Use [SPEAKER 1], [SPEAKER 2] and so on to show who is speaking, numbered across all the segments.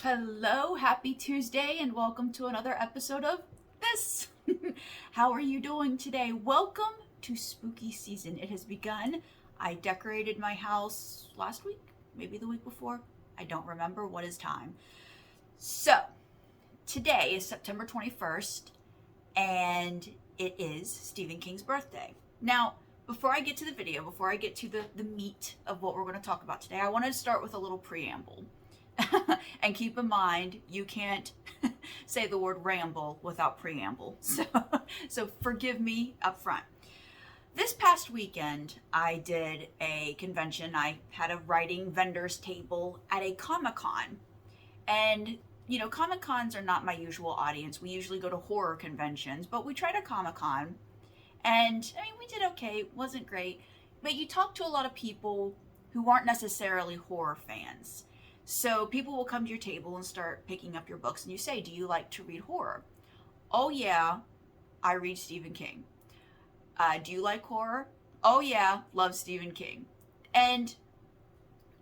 [SPEAKER 1] Hello, happy Tuesday, and welcome to another episode of this. How are you doing today? Welcome to spooky season. It has begun. I decorated my house last week, maybe the week before. I don't remember what is time. So, today is September 21st, and it is Stephen King's birthday. Now, before I get to the video, before I get to the meat of what we're going to talk about today, I want to start with a little preamble. And keep in mind, you can't say the word ramble without preamble. So forgive me up front. This past weekend, I did a convention. I had a writing vendor's table at a Comic-Con. And, you know, Comic-Cons are not my usual audience. We usually go to horror conventions, but we tried a Comic-Con. And, I mean, we did okay. It wasn't great. But you talk to a lot of people who aren't necessarily horror fans. So people will come to your table and start picking up your books, and you say, do you like to read horror? Oh yeah, I read Stephen King. Do you like horror? Oh yeah, love Stephen King. And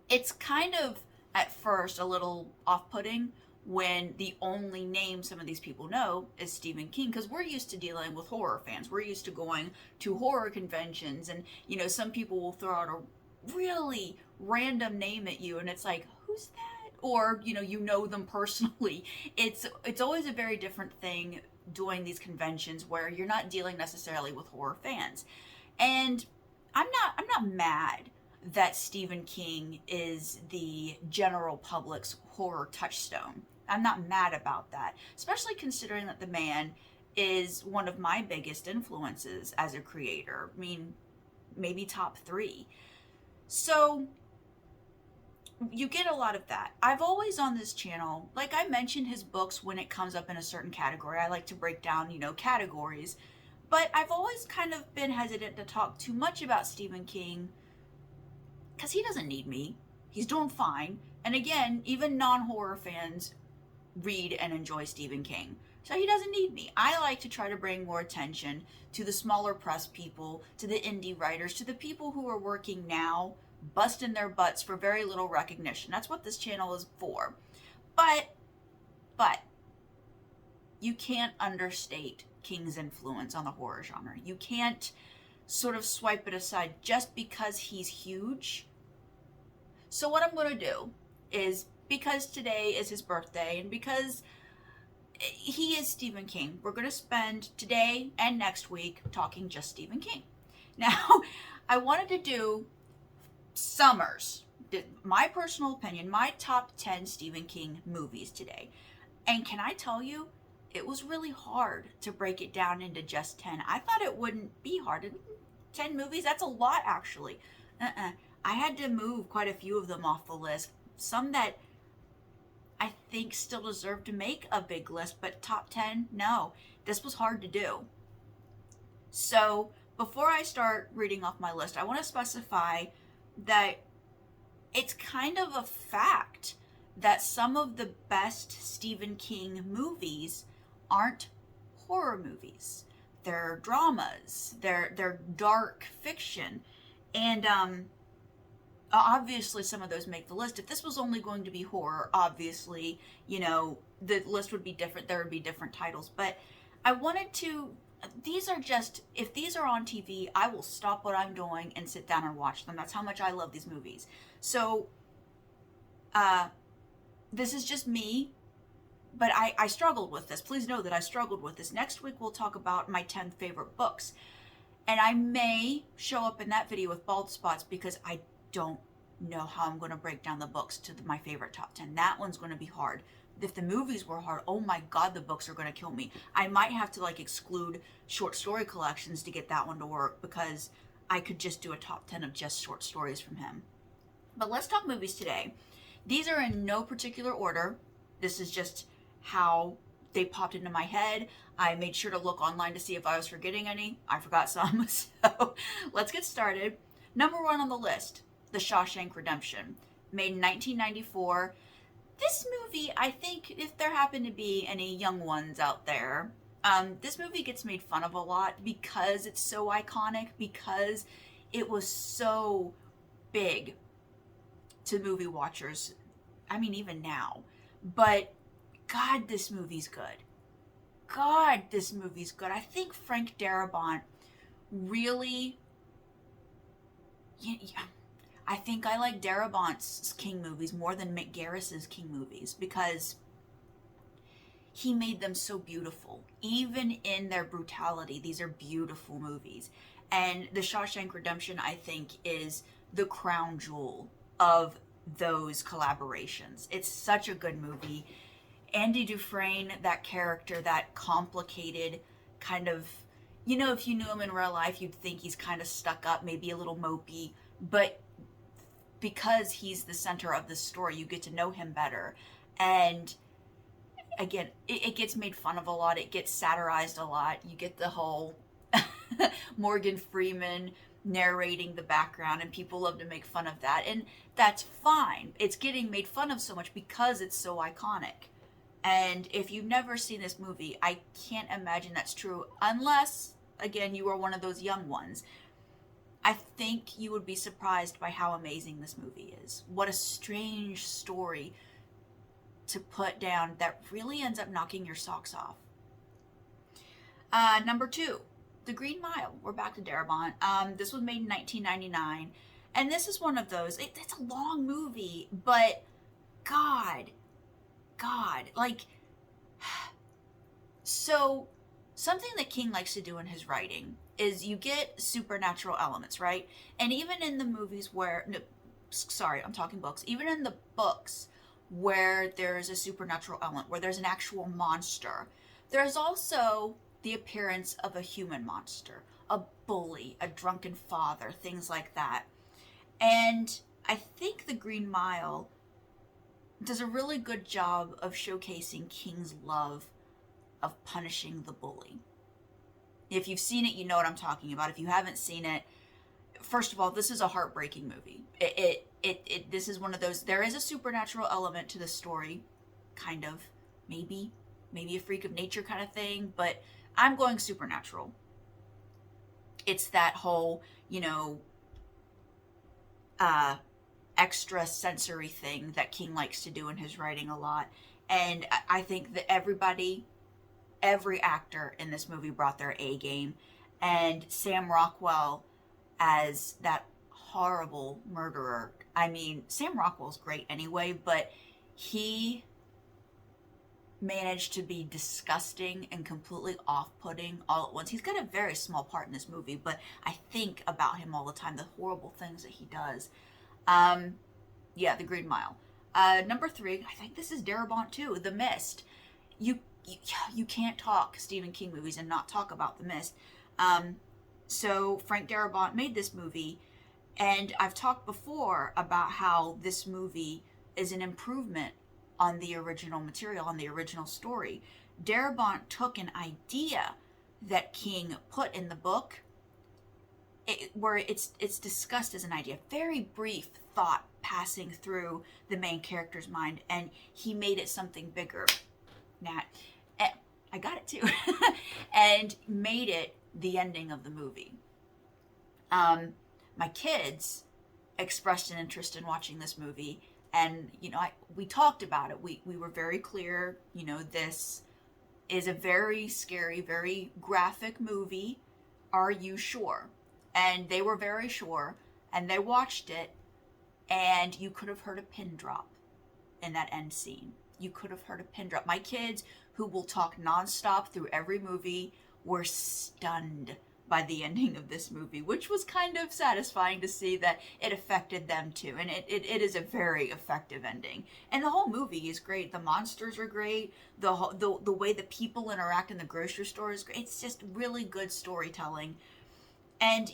[SPEAKER 1] it's kind of, at first, a little off-putting when the only name some of these people know is Stephen King, because we're used to dealing with horror fans. We're used to going to horror conventions, and, you know, some people will throw out a really random name at you, and it's like, who's that? Or, you know them personally. It's always a very different thing doing these conventions where you're not dealing necessarily with horror fans. And I'm not mad that Stephen King is the general public's horror touchstone. I'm not mad about that, especially considering that the man is one of my biggest influences as a creator. I mean, maybe top 3. So you get a lot of that. I've always on this channel, like I mentioned his books when it comes up in a certain category. I like to break down, categories. But I've always kind of been hesitant to talk too much about Stephen King because he doesn't need me. He's doing fine. And again, even non-horror fans read and enjoy Stephen King. So he doesn't need me. I like to try to bring more attention to the smaller press people, to the indie writers, to the people who are working now, busting their butts for very little recognition. That's what this channel is for. But you can't understate King's influence on the horror genre. You can't sort of swipe it aside just because he's huge. So what I'm going to do is, because today is his birthday and because he is Stephen King, we're going to spend today and next week talking just Stephen King. Now, I wanted to do summers, my personal opinion, my top 10 Stephen King movies today. And can I tell you, it was really hard to break it down into just 10. I thought it wouldn't be hard. 10 movies, that's a lot actually. I had to move quite a few of them off the list. Some that I think still deserve to make a big list, but top 10, no. This was hard to do. So before I start reading off my list, I want to specify that it's kind of a fact that some of the best Stephen King movies aren't horror movies. They're dramas. They're dark fiction. And obviously some of those make the list. If this was only going to be horror, obviously, the list would be different. There would be different titles. But I wanted to, these are just, if these are on TV, I will stop what I'm doing and sit down and watch them. That's how much I love these movies. So, this is just me, but I struggled with this. Please know that I struggled with this. Next week we'll talk about my 10 favorite books. And I may show up in that video with bald spots because I don't know how I'm going to break down the books to my favorite top 10. That one's going to be hard. If the movies were hard, oh my God, the books are going to kill me. I might have to exclude short story collections to get that one to work, because I could just do a top 10 of just short stories from him. But let's talk movies today. These are in no particular order. This is just how they popped into my head. I made sure to look online to see if I was forgetting any. I forgot some. So let's get started. Number 1 on the list, The Shawshank Redemption, made in 1994. This movie, I think, if there happen to be any young ones out there, this movie gets made fun of a lot because it's so iconic, because it was so big to movie watchers. I mean, even now. But God, this movie's good. God, this movie's good. I think Frank Darabont really, yeah, I think I like Darabont's King movies more than Mick Garris's King movies because he made them so beautiful. Even in their brutality, these are beautiful movies. And The Shawshank Redemption, I think, is the crown jewel of those collaborations. It's such a good movie. Andy Dufresne, that character, that complicated kind of, if you knew him in real life, you'd think he's kind of stuck up, maybe a little mopey, but because he's the center of the story, you get to know him better. And again, it gets made fun of a lot, it gets satirized a lot. You get the whole Morgan Freeman narrating the background, and people love to make fun of that, and that's fine. It's getting made fun of so much because it's so iconic. And if you've never seen this movie, I can't imagine that's true unless, again, you are one of those young ones. I think you would be surprised by how amazing this movie is. What a strange story to put down that really ends up knocking your socks off. Number 2, The Green Mile. We're back to Darabont. This was made in 1999. And this is one of those, it's a long movie, but God, like, so something that King likes to do in his writing is you get supernatural elements, right? And even in the movies where, no, sorry, I'm talking books, even in the books where there's a supernatural element, where there's an actual monster, there's also the appearance of a human monster, a bully, a drunken father, things like that. And I think The Green Mile does a really good job of showcasing King's love of punishing the bully. If you've seen it, you know what I'm talking about. If you haven't seen it, first of all, this is a heartbreaking movie. This is one of those, there is a supernatural element to the story, kind of, maybe a freak of nature kind of thing, but I'm going supernatural. It's that whole, extra sensory thing that King likes to do in his writing a lot. And I think that every actor in this movie brought their A game. And Sam Rockwell as that horrible murderer. I mean, Sam Rockwell's great anyway, but he managed to be disgusting and completely off-putting all at once. He's got a very small part in this movie, but I think about him all the time, the horrible things that he does. Yeah, The Green Mile. Number 3, I think this is Darabont too, The Mist. You can't talk Stephen King movies and not talk about The Mist. So Frank Darabont made this movie, and I've talked before about how this movie is an improvement on the original material, on the original story. Darabont took an idea that King put in the book, where it's discussed as an idea, very brief thought passing through the main character's mind, and he made it something bigger. Nat, I got it too, and made it the ending of the movie. My kids expressed an interest in watching this movie, and we talked about it. We were very clear. This is a very scary, very graphic movie. Are you sure? And they were very sure, and they watched it, and you could have heard a pin drop in that end scene. You could have heard a pin drop. My kids, who will talk nonstop through every movie, were stunned by the ending of this movie, which was kind of satisfying to see that it affected them too. And it is a very effective ending. And the whole movie is great. The monsters are great. The way the people interact in the grocery store is great. It's just really good storytelling. And,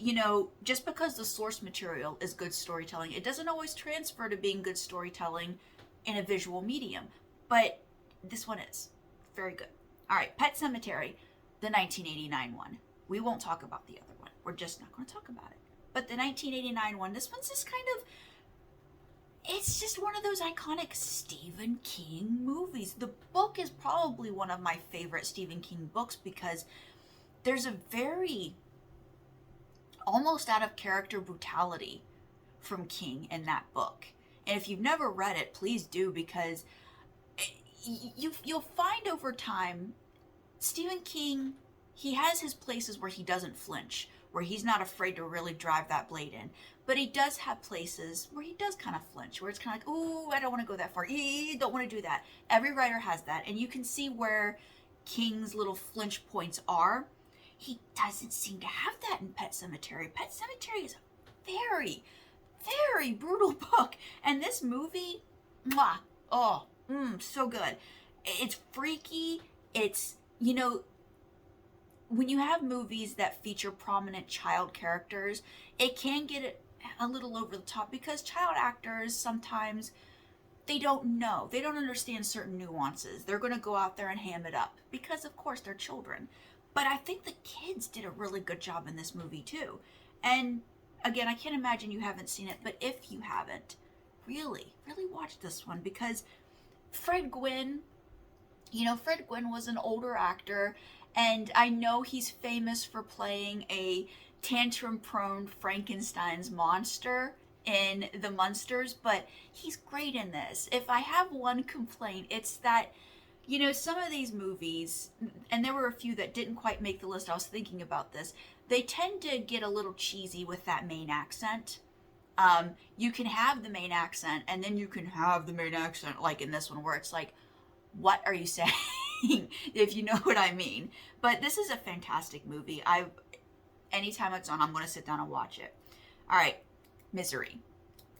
[SPEAKER 1] just because the source material is good storytelling, it doesn't always transfer to being good storytelling in a visual medium. But this one is very good. All right, Pet Sematary, the 1989 one. We won't talk about the other one. We're just not going to talk about it. But the 1989 one, this one's just kind of, it's just one of those iconic Stephen King movies. The book is probably one of my favorite Stephen King books because there's a very almost out of character brutality from King in that book. And if you've never read it, please do, because you'll find over time, Stephen King, he has his places where he doesn't flinch, where he's not afraid to really drive that blade in. But he does have places where he does kind of flinch, where it's kind of like, ooh, I don't want to go that far. Don't want to do that. Every writer has that. And you can see where King's little flinch points are. He doesn't seem to have that in Pet Sematary. Pet Sematary is a very, very brutal book. And this movie, mwah, oh, so good. It's freaky. It's, you know, when you have movies that feature prominent child characters, it can get a little over the top because child actors sometimes, they don't know. They don't understand certain nuances. They're going to go out there and ham it up because, of course, they're children. But I think the kids did a really good job in this movie, too. And, again, I can't imagine you haven't seen it, but if you haven't, really, really watch this one because Fred Gwynne, you know, Fred Gwynne was an older actor, and I know he's famous for playing a tantrum-prone Frankenstein's monster in The Munsters, but he's great in this. If I have one complaint, it's that, you know, some of these movies, and there were a few that didn't quite make the list, I was thinking about this, they tend to get a little cheesy with that main accent. You can have the main accent, and then you can have the main accent, like in this one, where it's like, what are you saying? If you know what I mean. But this is a fantastic movie. Anytime it's on, I'm going to sit down and watch it. All right, Misery,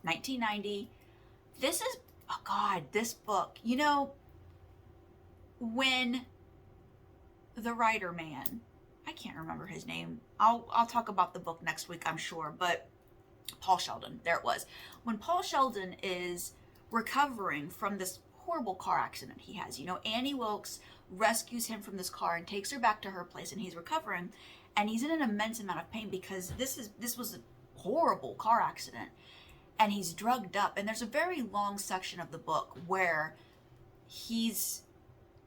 [SPEAKER 1] 1990. This is, oh God, this book. You know, when the writer man, I can't remember his name. I'll talk about the book next week, I'm sure. But Paul Sheldon, there it was. When Paul Sheldon is recovering from this horrible car accident he has, you know, Annie Wilkes rescues him from this car and takes her back to her place, and he's recovering, and he's in an immense amount of pain because this was a horrible car accident, and he's drugged up, and there's a very long section of the book where he's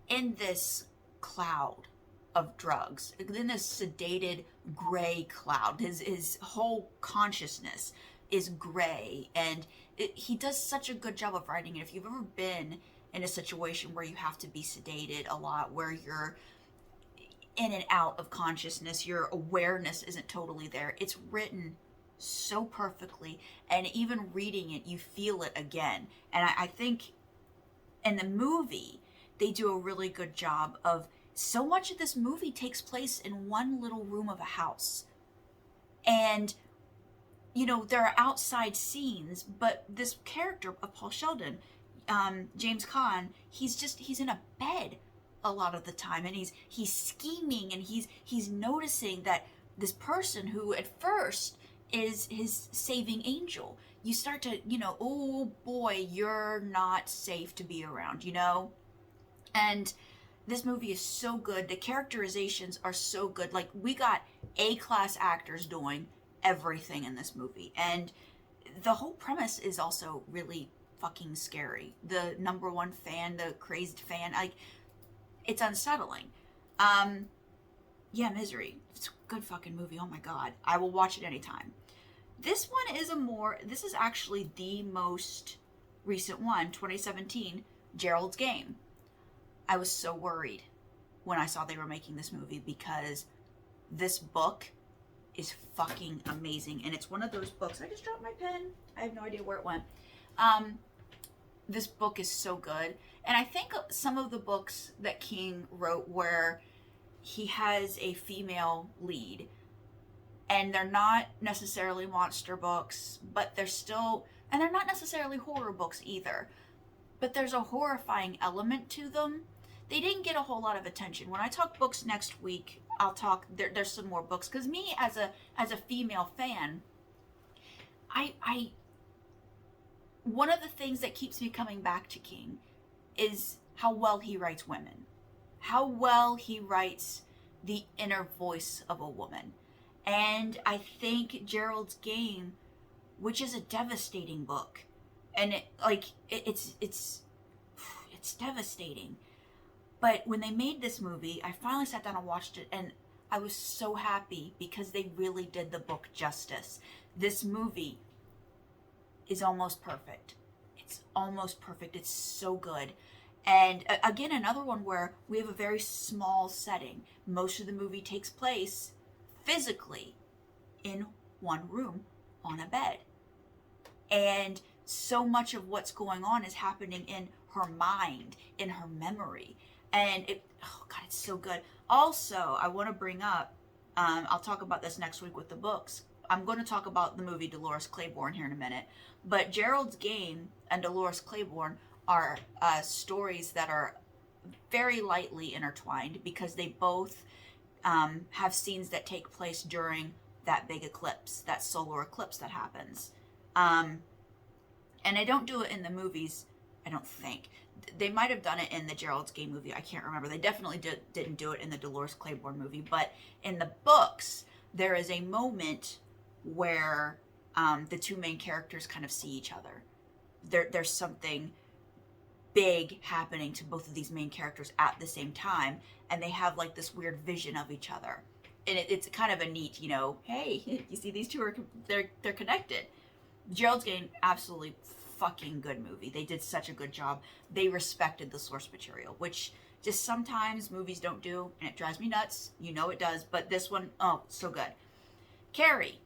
[SPEAKER 1] in this cloud of drugs, in this sedated gray cloud. His whole consciousness is gray, and he does such a good job of writing it. If you've ever been in a situation where you have to be sedated a lot, where you're in and out of consciousness, your awareness isn't totally there, it's written so perfectly, and even reading it, you feel it again. And I think in the movie, they do a really good job of, so much of this movie takes place in one little room of a house. And you know, there are outside scenes, but this character of Paul Sheldon, James Caan, he's in a bed a lot of the time, and he's scheming, and he's noticing that this person who at first is his saving angel, you start to, you know, oh boy, you're not safe to be around, you know? And this movie is so good. The characterizations are so good. Like, we got A-class actors doing everything in this movie, and the whole premise is also really fucking scary. The number one fan, the crazed fan, like, it's unsettling. Yeah, Misery, it's a good fucking movie. Oh my God, I will watch it anytime. This one is this is actually the most recent one, 2017, Gerald's Game. I was so worried when I saw they were making this movie because this book is fucking amazing, and it's one of those books. I just dropped my pen. I have no idea where it went. This book is so good, and I think some of the books that King wrote where he has a female lead, and they're not necessarily monster books, but they're still, and they're not necessarily horror books either, but there's a horrifying element to them. They didn't get a whole lot of attention. When I talk books next week, I'll talk, there's some more books, because me as a female fan, I one of the things that keeps me coming back to King is how well he writes women, how well he writes the inner voice of a woman. And I think Gerald's Game, which is a devastating book, and it's devastating. But when they made this movie, I finally sat down and watched it, and I was so happy because they really did the book justice. This movie is almost perfect. It's almost perfect. It's so good. And again, another one where we have a very small setting. Most of the movie takes place physically in one room on a bed. And so much of what's going on is happening in her mind, in her memory. And oh God, it's so good. Also, I want to bring up, I'll talk about this next week with the books. I'm going to talk about the movie Dolores Claiborne here in a minute. But Gerald's Game and Dolores Claiborne are stories that are very lightly intertwined because they both have scenes that take place during that big eclipse, that solar eclipse that happens. And I don't do it in the movies, I don't think. They might have done it in the Gerald's Game movie. I can't remember. They definitely didn't do it in the Dolores Claiborne movie. But in the books, there is a moment where the two main characters kind of see each other. There's something big happening to both of these main characters at the same time, and they have like this weird vision of each other. And it's kind of a neat, hey, you see these two are they're connected. Gerald's Game, absolutely fucking good movie. They did such a good job. They respected the source material, which just sometimes movies don't do, and it drives me nuts. It does, but this one, oh, so good. Carrie,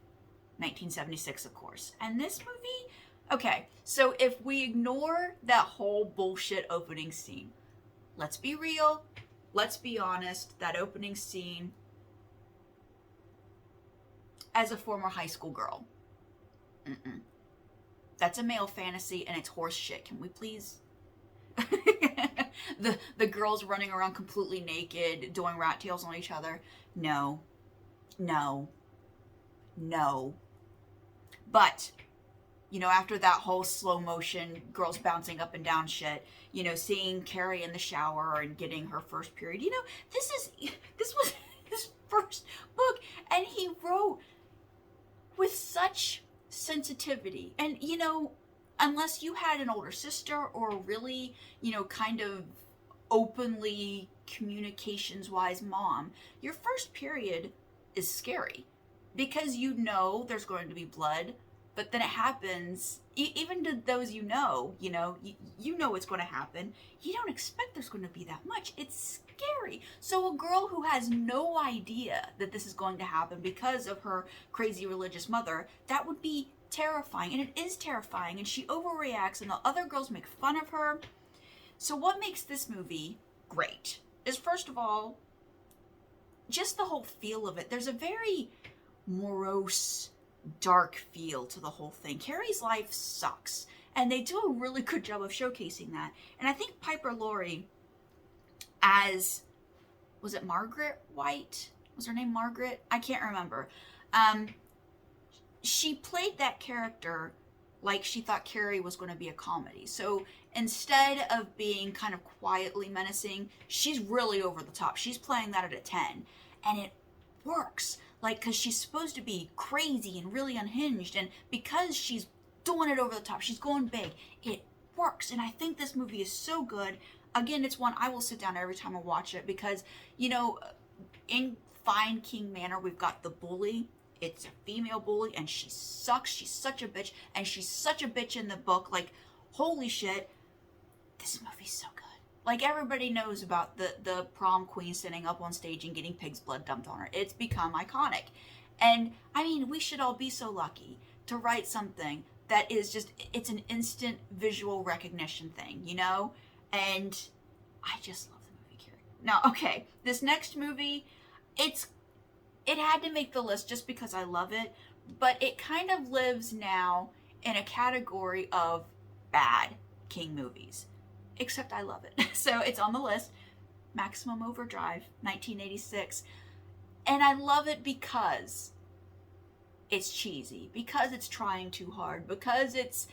[SPEAKER 1] 1976, of course. And this movie, okay, so if we ignore that whole bullshit opening scene, let's be real, let's be honest, that opening scene, as a former high school girl, that's a male fantasy and it's horse shit. Can we please? the girls running around completely naked, doing rat tails on each other. No. But, after that whole slow motion, girls bouncing up and down shit, seeing Carrie in the shower and getting her first period, this was his first book, and he wrote with such sensitivity. And, unless you had an older sister or really, kind of openly communications-wise mom, your first period is scary because there's going to be blood, but then it happens, even to those you know it's going to happen. You don't expect there's going to be that much. It's scary. So a girl who has no idea that this is going to happen because of her crazy religious mother, that would be terrifying. And it is terrifying. And she overreacts and the other girls make fun of her. So what makes this movie great is, first of all, just the whole feel of it. There's a very morose, dark feel to the whole thing. Carrie's life sucks, and they do a really good job of showcasing that. And I think Piper Laurie, as, was it Margaret White? Was her name Margaret? I can't remember. She played that character like she thought Carrie was going to be a comedy. So instead of being kind of quietly menacing, she's really over the top. She's playing that at a 10, and it works. Because she's supposed to be crazy and really unhinged, and because she's doing it over the top, she's going big, it works. And I think this movie is so good. Again, it's one I will sit down every time I watch it because, in Fine King Manor, we've got the bully. It's a female bully, and she sucks. She's such a bitch, and she's such a bitch in the book. Holy shit, this movie's so good. Everybody knows about the prom queen sitting up on stage and getting pig's blood dumped on her. It's become iconic. And, we should all be so lucky to write something that is just, it's an instant visual recognition thing, And I just love the movie, Carrie. Now, okay, this next movie, it had to make the list just because I love it, but it kind of lives now in a category of bad King movies. Except I love it. So it's on the list. Maximum Overdrive, 1986. And I love it because it's cheesy, because it's trying too hard, because it's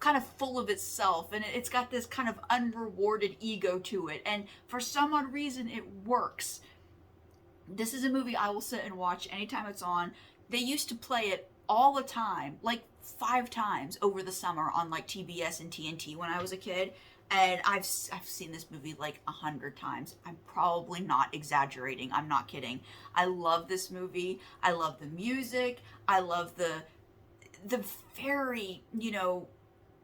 [SPEAKER 1] kind of full of itself, and it's got this kind of unrewarded ego to it. And for some odd reason, it works. This is a movie I will sit and watch anytime it's on. They used to play it all the time, 5 times over the summer on TBS and TNT when I was a kid. And I've seen this movie 100 times. I'm probably not exaggerating. I'm not kidding. I love this movie. I love the music. I love the very,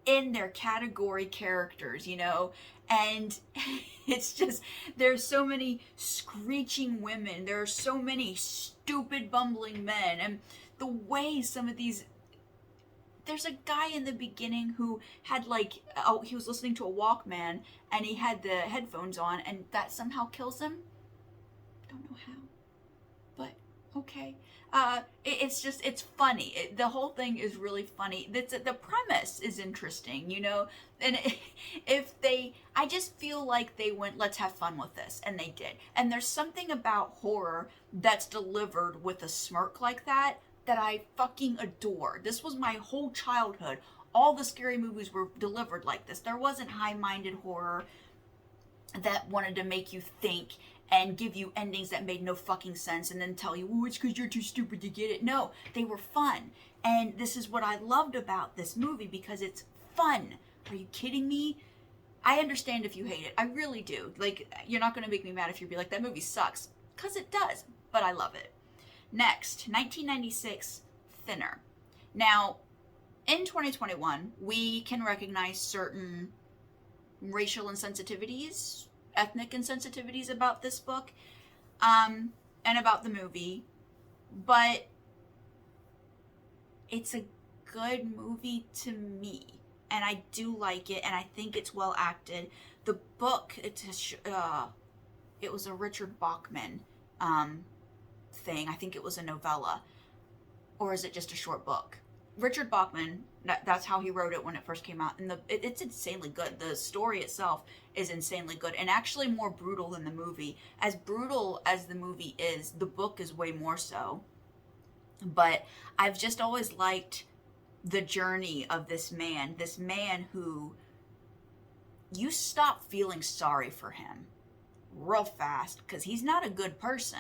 [SPEAKER 1] in their category characters, And it's just, there's so many screeching women, there are so many stupid bumbling men, and the way some of these, there's a guy in the beginning who had like, oh, he was listening to a Walkman and he had the headphones on, and that somehow kills him. Don't know how, but okay. It's just, it's funny. The whole thing is really funny. The premise is interesting, you know? And if they, I just feel like they went, let's have fun with this. And they did. And there's something about horror that's delivered with a smirk like that I fucking adore. This was my whole childhood. All the scary movies were delivered like this. There wasn't high-minded horror that wanted to make you think and give you endings that made no fucking sense and then tell you, oh, it's because you're too stupid to get it. No, they were fun. And this is what I loved about this movie, because it's fun. Are you kidding me? I understand if you hate it. I really do. Like, you're not going to make me mad if you be like, that movie sucks. Because it does. But I love it. Next, 1996, Thinner. Now, in 2021, we can recognize certain racial insensitivities, ethnic insensitivities about this book, and about the movie, but it's a good movie to me, and I do like it, and I think it's well acted. The book, it was a Richard Bachman thing. I think it was a novella, or is it just a short book? Richard Bachman, that's how he wrote it when it first came out, and it's insanely good. The story itself is insanely good, and actually more brutal than the movie. As brutal as the movie is, the book is way more so. But I've just always liked the journey of this man who, you stop feeling sorry for him real fast, because he's not a good person.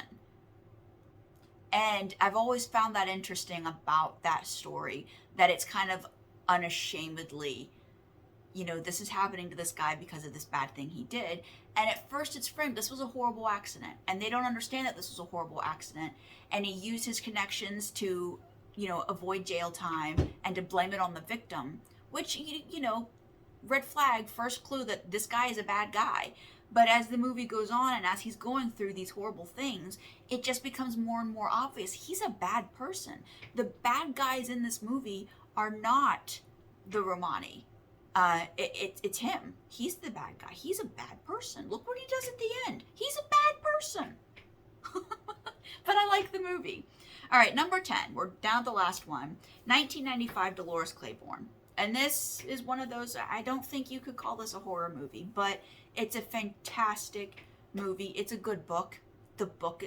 [SPEAKER 1] And I've always found that interesting about that story, that it's kind of unashamedly, you know, this is happening to this guy because of this bad thing he did. And at first it's framed, this was a horrible accident. And they don't understand that this was a horrible accident. And he used his connections to, you know, avoid jail time and to blame it on the victim, which, you know, red flag, first clue that this guy is a bad guy. But as the movie goes on and as he's going through these horrible things, it just becomes more and more obvious. He's a bad person. The bad guys in this movie are not the Romani. It's him. He's the bad guy. He's a bad person. Look what he does at the end. He's a bad person. But I like the movie. All right, number 10. We're down to the last one. 1995, Dolores Claiborne. And this is one of those, I don't think you could call this a horror movie, but it's a fantastic movie. It's a good book. The book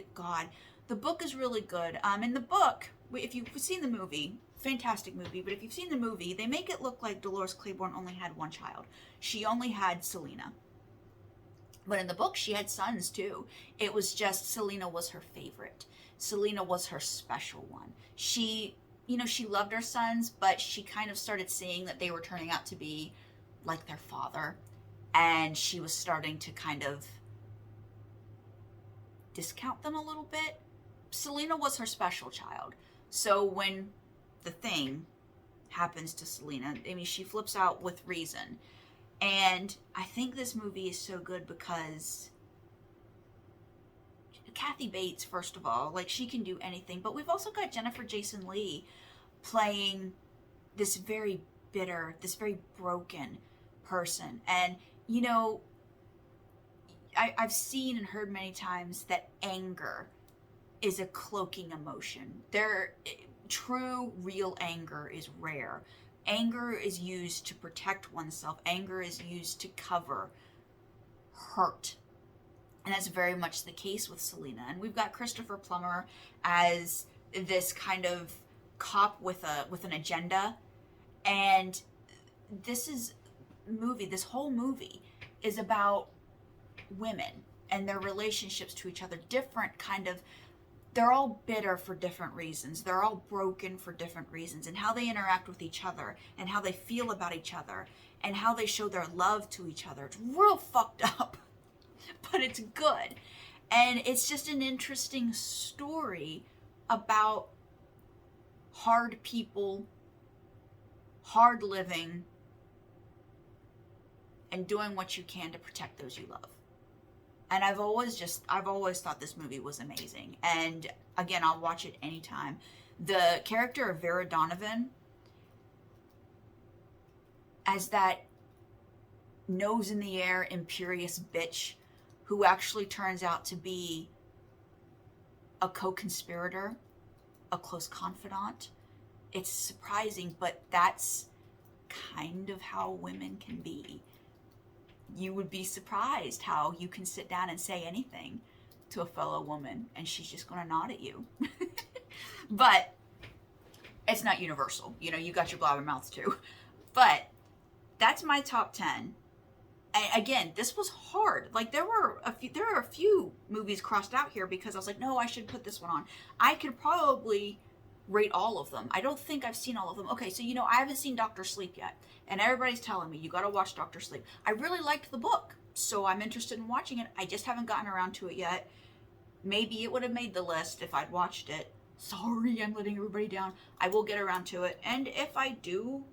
[SPEAKER 1] is really good. In the book, if you've seen the movie, fantastic movie, but if you've seen the movie, they make it look like Dolores Claiborne only had one child. She only had Selena. But in the book, she had sons too. It was just Selena was her favorite. Selena was her special one. She loved her sons, but she kind of started seeing that they were turning out to be like their father. And she was starting to kind of discount them a little bit. Selena was her special child. So when the thing happens to Selena, I mean, she flips out with reason. And I think this movie is so good because Kathy Bates, first of all, like, she can do anything. But we've also got Jennifer Jason Leigh playing this very bitter, this very broken person. And, you know, I've seen and heard many times that anger is a cloaking emotion. True, real anger is rare. Anger is used to protect oneself. Anger is used to cover hurt. And that's very much the case with Selena. And we've got Christopher Plummer as this kind of cop with an agenda. And this whole movie is about women and their relationships to each other. Different kind of, they're all bitter for different reasons. They're all broken for different reasons, and how they interact with each other and how they feel about each other and how they show their love to each other. It's real fucked up, but it's good. And it's just an interesting story about hard people, hard living, and doing what you can to protect those you love. And I've always thought this movie was amazing. And again, I'll watch it anytime. The character of Vera Donovan as that nose in the air, imperious bitch who actually turns out to be a co-conspirator, a close confidant. It's surprising, but that's kind of how women can be. You would be surprised how you can sit down and say anything to a fellow woman and she's just going to nod at you. But it's not universal. You know, you got your blabbermouth too. But that's my top 10. And again, this was hard. Like there are a few movies crossed out here because I was like, no, I should put this one on. I could probably rate all of them. I don't think I've seen all of them. Okay, so you know, I haven't seen Dr. Sleep yet. And everybody's telling me, you gotta watch Dr. Sleep. I really liked the book, so I'm interested in watching it. I just haven't gotten around to it yet. Maybe it would have made the list if I'd watched it. Sorry, I'm letting everybody down. I will get around to it. And if I do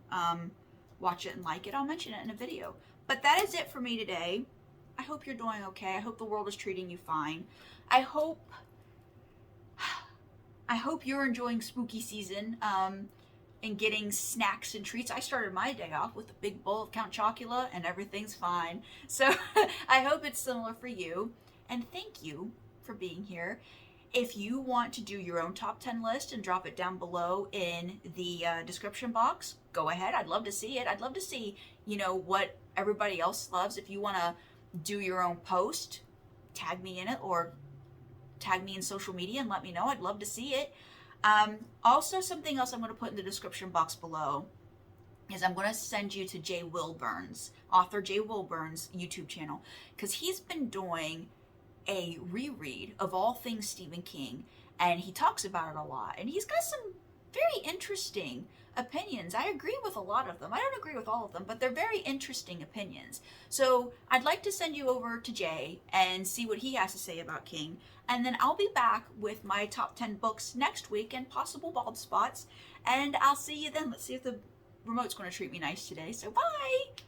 [SPEAKER 1] watch it and like it, I'll mention it in a video. But that is it for me today. I hope you're doing okay. I hope the world is treating you fine. I hope you're enjoying spooky season and getting snacks and treats. I started my day off with a big bowl of Count Chocula and everything's fine. So I hope it's similar for you. And thank you for being here. If you want to do your own top 10 list and drop it down below in the description box, go ahead. I'd love to see it. I'd love to see, you know, what everybody else loves. If you want to do your own post, tag me in it or tag me in social media and let me know. I'd love to see it. Also, something else I'm going to put in the description box below is I'm going to send you to Jay Wilburn's, author Jay Wilburn's YouTube channel, because he's been doing a reread of all things Stephen King, and he talks about it a lot, and he's got some very interesting opinions. I agree with a lot of them. I don't agree with all of them, but they're very interesting opinions. So I'd like to send you over to Jay and see what he has to say about King, and then I'll be back with my top 10 books next week and possible bald spots, and I'll see you then. Let's see if the remote's going to treat me nice today. So bye!